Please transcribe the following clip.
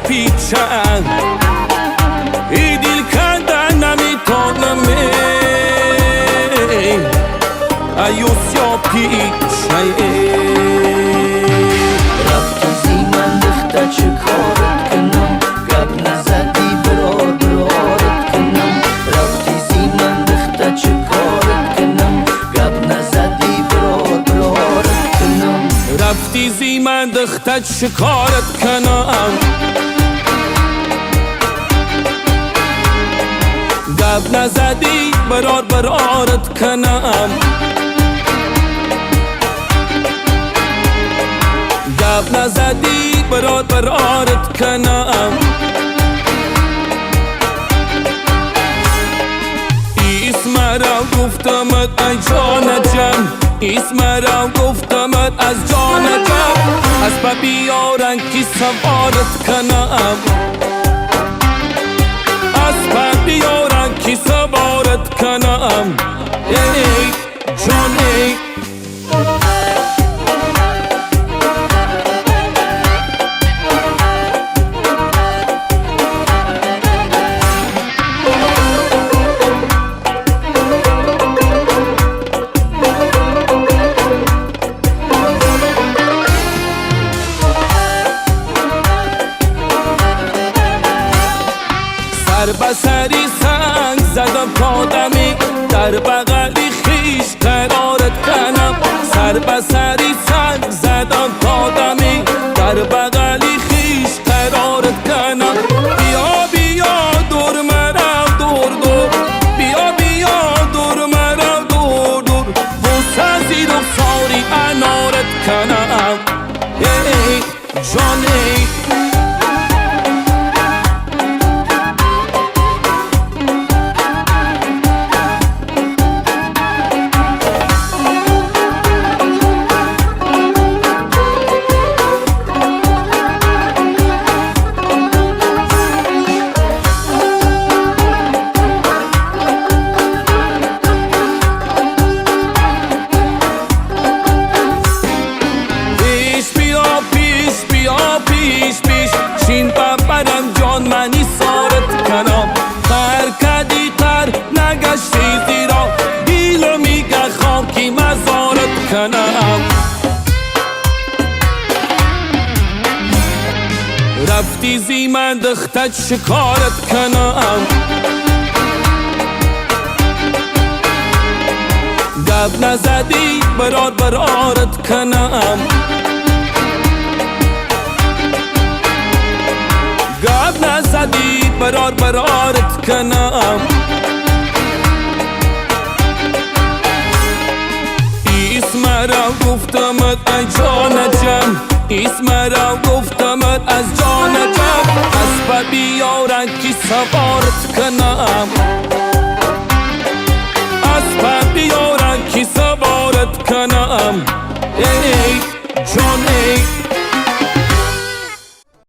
پیچن ای دیل کردن نمیتونم ایوس یا پیچن رفتی زی من دخته چه کارت کنم گب نزدی برادرارت کنم رفتی زی من دخته چه کارت کنم گب نزدی برادرارت کنم رفتی زی من دخته چه کارت کنم گب نزدی برادرارت کنم گب نزدی برادرارت کنم اسم را گفتمت ای جان جم اسم را گفتمت از جان جم از پا بیارن کی سوارت کنم از پا بیارن کی سوارت کنم ای جان ای سر بسری سنگ زدم کادمی در بغلی خیش قرارت کنم سر بسری سنگ زدم کادمی در بغلی خیش قرارت کنم بیا بیا دور مرا دور دور بیا بیا دور مرا دور دور بوسه زیر ساری انارت کنم ای جان ای شین ببرم جان منی سارت کنم قر کدی قر نگشتی زیرا دیلو میگه خاکی مزارت کنم رفتی زی من دخته شکارت کنم گب نزدی برادرارت کنم گب نزدی برادرارت کنم اسم را گفتمت ای جان جم اسم را گفتمت از جان جم از پا بیارن کی سوارت کنم از پا بیارن کی سوارت کنم ای جان ای